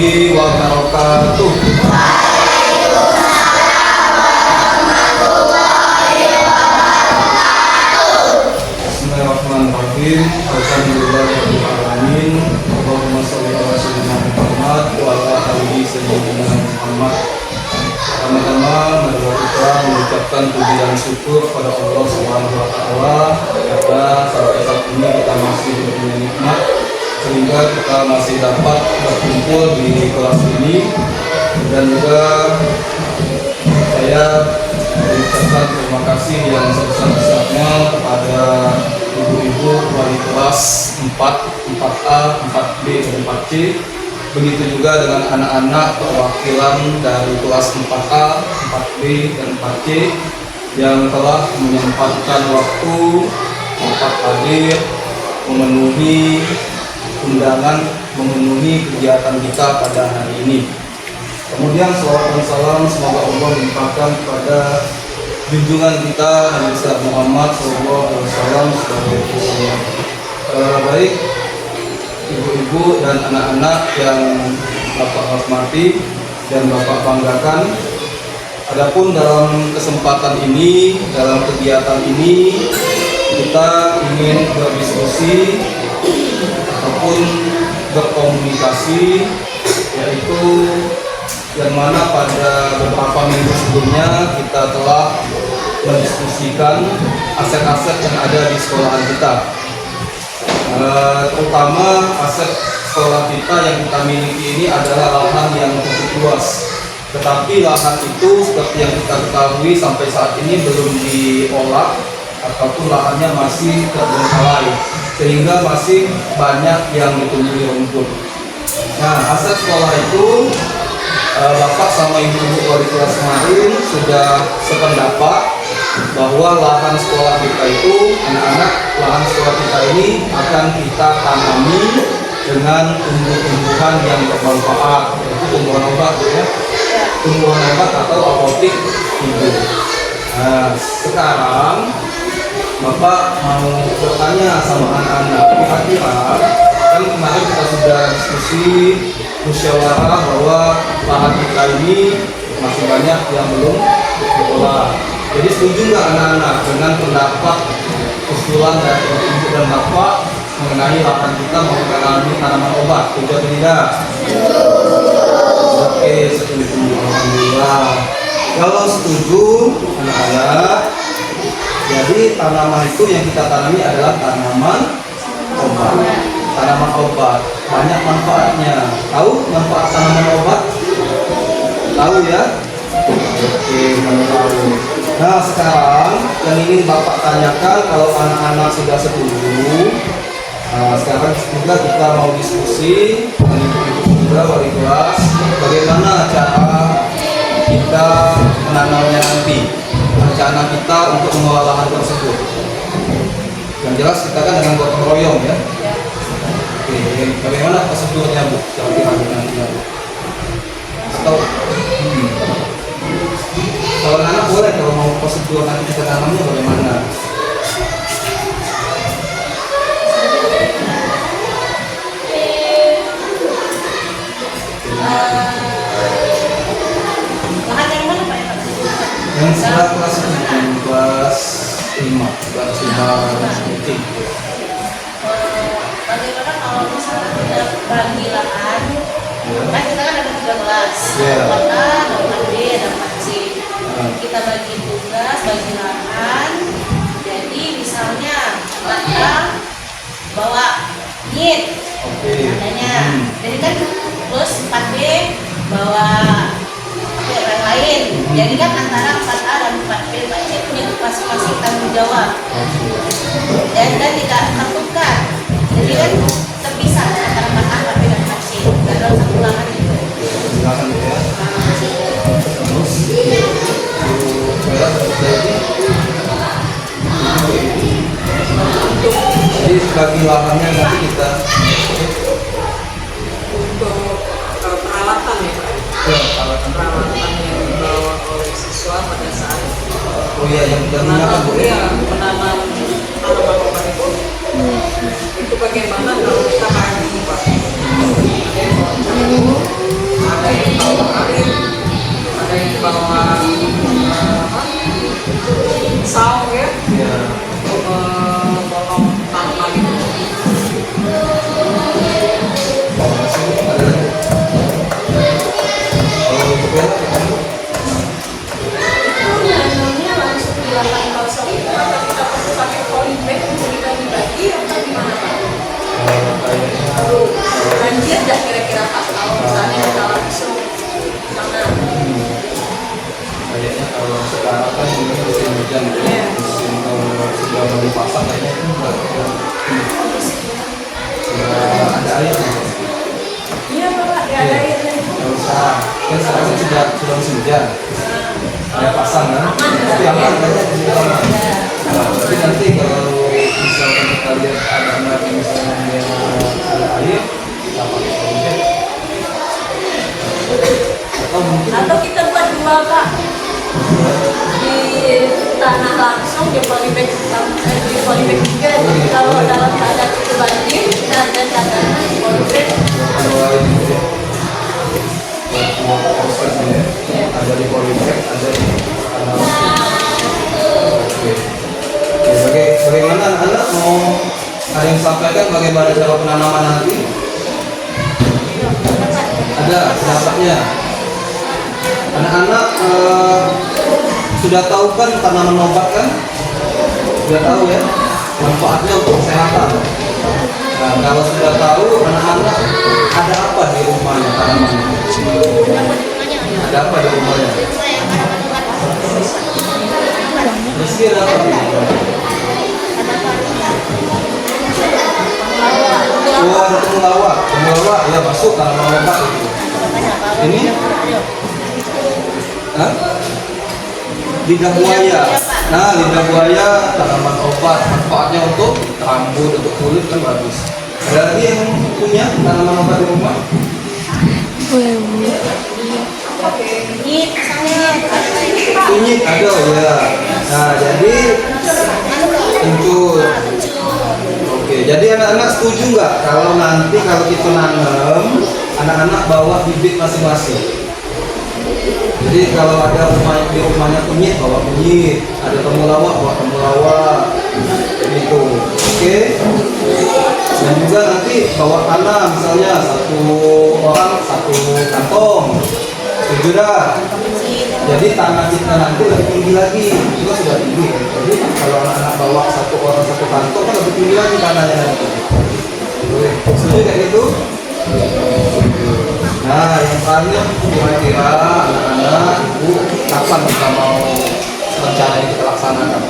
warahmatullahi wabarakatuh. Bismillahirrahmanirrahim. Alhamdulillahirabbil alamin. Allahumma shalli ala sayyidina Muhammad wa ala alihi sayyidina Muhammad. Pertama-tama marilah kita mengucapkan puji dan syukur kepada Allah Subhanahu wa taala karena sampai saat ini kita masih punya nikmat sehingga kita masih dapat berkumpul di kelas ini, dan juga saya mengucapkan terima kasih yang sebesar-besarnya kepada ibu-ibu wali kelas 4A, 4B, dan 4C. Begitu juga dengan anak-anak perwakilan dari kelas 4A, 4B, dan 4C yang telah menyempatkan waktu dapat hadir memenuhi undangan, memenuhi kegiatan kita pada hari ini. Kemudian salawat dan salam semoga Allah limpahkan kepada junjungan kita Nabi Muhammad SAW sebagai utusan baik, ibu-ibu dan anak-anak yang Bapak hormati dan Bapak banggakan. Adapun dalam kesempatan ini, dalam kegiatan ini, kita ingin berdiskusi ataupun berkomunikasi, yaitu yang mana pada beberapa minggu sebelumnya kita telah mendiskusikan aset-aset yang ada di sekolahan kita. Terutama aset sekolah kita yang kita miliki ini adalah lahan yang cukup luas. Tetapi lahan itu seperti yang kita ketahui sampai saat ini belum diolah ataupun lahannya masih terbengkalai, sehingga masih banyak yang ditumbuhi rumput. Nah, aset sekolah itu Bapak sama Ibu wali kelas kemarin sudah sependapat bahwa lahan sekolah kita itu, anak-anak, lahan sekolah kita ini akan kita tanami dengan tumbuh-tumbuhan yang bermanfaat, yaitu tumbuhan obat, ya, tumbuhan obat atau apotik hidup. Nah, sekarang Bapak mau bertanya sama anak-anak, kira-kira kan kemarin kita sudah diskusi musyawarah bahwa lahan kita ini masih banyak yang belum diolah. Jadi setuju nggak anak-anak dengan pendapat usulan dari Ibu dan Bapak mengenai lahan kita mau menanami tanaman obat? Setuju atau tidak? Oke, setuju. Alhamdulillah. Kalau setuju anak-anak, jadi tanaman itu yang kita tanami adalah tanaman obat. Tanaman obat banyak manfaatnya. Tahu manfaat tanaman obat? Tahu ya? Oke, tahu. Nah, sekarang yang ingin Bapak tanyakan, kalau anak-anak sudah setuju, sekarang juga kita mau diskusi dengan ibu-ibu juga wali kelas, bagaimana cara kita menanamnya nanti, rencana kita untuk mengolah lahan tersebut. Yang jelas kita kan dengan gotong royong, ya. Oke, bagaimana prosedurnya, Bu? Kira-kira nanti, Bu? Atau kalau anak boleh, kalau mau prosedur nanti kita tanamnya bagaimana? Lahan yang mana Pak ya? Yang sebelah kelas 5 titik. Bagaimana kalau misalnya kita bagi lahan, kan kita kan ada 3 kelas, Yeah. ada 4B, ada 4C. Kita bagi tugas, bagi lahan. Jadi misalnya kita bawa nyit adanya, jadi kan terus 4B bawa yang lain. Jadi kan antara 4A dan 4B, 4C punya masing-masing tanggung jawab. Dan tidak tertukar. Jadi kan terpisah antara 4A, 4B, dan 4C dalam satu lahan itu. Silakan, ya. Terus jadi bagi lahannya nanti kita untuk peralatan ya Pak, peralatan yang dibawa oleh siswa pada saat yang digunakan menanam tanaman obat itu bagaimana kalau kita bagi Pak? Ada yang mau bawa saung ya, Ya. untuk bolong tanaman itu. Masih ada lagi. Kalau untuk ya, Itu nanamnya langsung di lahan kosong itu atau kita perlu pakai polybag untuk dibagi-bagi atau gimana Pak? kayaknya Banjir nggak kira-kira Pak kalau misalnya kita langsung tanam? kayaknya kalau sekarang kan ini musim hujan ya. Iya. Musim kalau sudah mau dipasang kayaknya itu sudah ada air. Iya Pak, nggak ada airnya. Nggak usah, kan sekarang kan sudah musim hujan. Ada pasang kan, tapi aman kayaknya di situ aman. Nah, tapi nanti kalau misalkan kita lihat ada anak yang misalnya dia ada air, kita pakai polybag. Atau mungkin Atau kita buat dua Pak, di tanah langsung di polybag juga. Jadi kalau dalam keadaan itu banjir kita ada cadangan di polybag. dua ini ya, dua proses ya, ada di polybag, ada di tanah langsung. Oke. Oke, bagaimana anak-anak mau ada yang sampaikan bagaimana cara penanaman nanti? Ada pendapatnya. Anak-anak sudah tahu kan tanaman obat kan? Sudah tahu ya manfaatnya untuk kesehatan. Nah, kalau sudah tahu anak-anak ada apa di rumahnya tanaman? Ada apa di rumahnya? Meski ada apa di rumahnya? Oh, ada temulawak ya masuk tanaman obat itu. Ini? Hah? Lidah buaya. Nah, lidah buaya tanaman obat, manfaatnya untuk rambut, untuk kulit kan bagus. Ada lagi yang punya tanaman obat di rumah? Ini misalnya Kunyit ada ya. Nah, jadi kencur. Oke, jadi anak-anak setuju nggak kalau nanti kalau kita nanam, anak-anak bawa bibit masing-masing? Jadi kalau ada di rumahnya kunyit, bawa kunyit. Ada temulawak, bawa temulawak. Gitu. Oke. Dan juga nanti bawa tanah, misalnya satu orang satu kantong. Setuju dah? Jadi tanah kita nanti lebih tinggi lagi. Itu sudah tinggi. Jadi kalau anak-anak bawa satu orang satu kantong kan lebih tinggi lagi tanahnya nanti. Setuju kayak gitu? Nah, yang terakhir kira-kira anak-anak, ibu, kapan kita mau rencana ini kita laksanakan?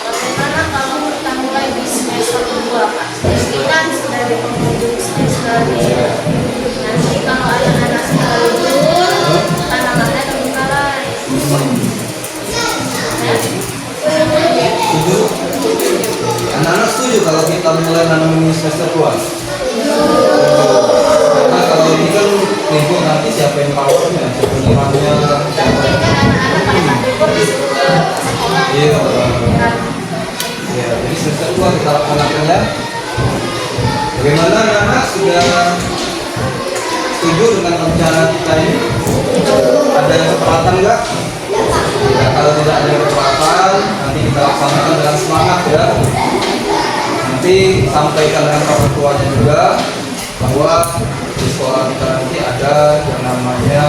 bagaimana kalau kita mulai di semester 2 Pak? Ini kan sudah di penghujung semester nih. Nanti kalau anak-anak sudah lulus, tanamannya terbuka lagi. Setuju? Anak-anak setuju kalau kita mulai nanam ini semester 2? Karena kalau ini kan libur nanti siapa yang rawatnya, siapa yang nyiramnya, siapa yang iya, ya, jadi semester 2 kita laksanakan ya. Bagaimana anak-anak sudah setuju dengan rencana kita ini? Ada yang keberatan nggak? Ya, kalau tidak ada yang keberatan, nanti kita laksanakan dengan semangat ya. Nanti sampaikan dengan orang tuanya juga bahwa di sekolah kita nanti ada yang namanya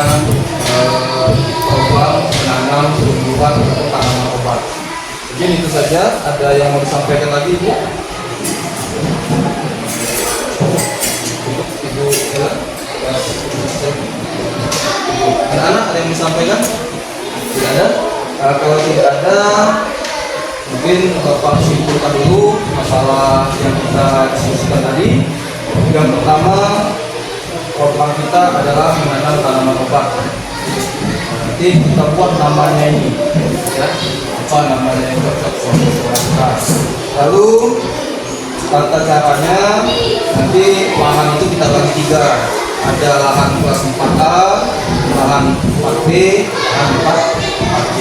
program menanam tumbuhan untuk tanaman obat. Mungkin itu saja. Ada yang mau disampaikan lagi, Ibu? Ibu Ella? Anak-anak ada yang disampaikan? Tidak ada? Kalau tidak ada, mungkin Bapak simpulkan dulu masalah yang kita diskusikan tadi. Yang pertama, program kita adalah menanam tanaman obat. Nanti kita buat namanya ini, ya, apa namanya yang cocok untuk sekolah kita. Lalu tata caranya nanti lahan itu kita bagi 3. Ada lahan kelas 4A, lahan 4B, lahan 4C.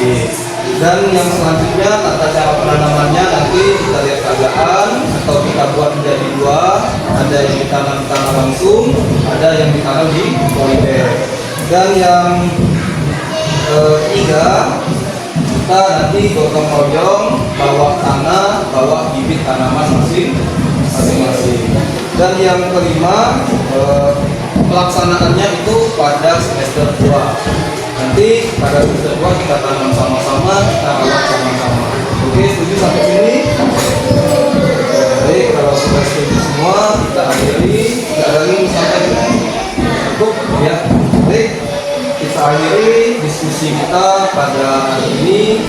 Dan yang selanjutnya tata cara penanamannya nanti kita lihat keadaan atau kita buat menjadi 2. Ada yang ditanam tanah langsung, ada yang ditanam di polybag. Dan yang ini gotong royong, bawa tanah, bawa bibit tanaman masing-masing. Dan yang kelima, pelaksanaannya itu pada semester 2. Nanti pada semester 2 kita tanam sama-sama, kita rawat sama-sama. Oke, setuju sampai sini? Baik, kalau sudah setuju semua, kita akhiri. Tidak ada lagi sampai cukup ya. Baik, kita akhiri diskusi kita pada hari ini.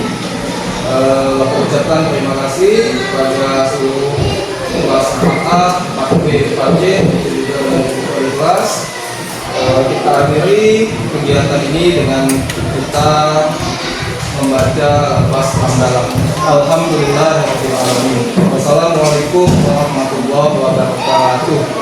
Ucapkan terima kasih kepada seluruh kelas A, 4B, 4C, dan kelas. Kita akhiri kegiatan ini dengan kita membaca lafaz hamdalah. Alhamdulillahirabbil alamin. Wassalamualaikum warahmatullahi wabarakatuh.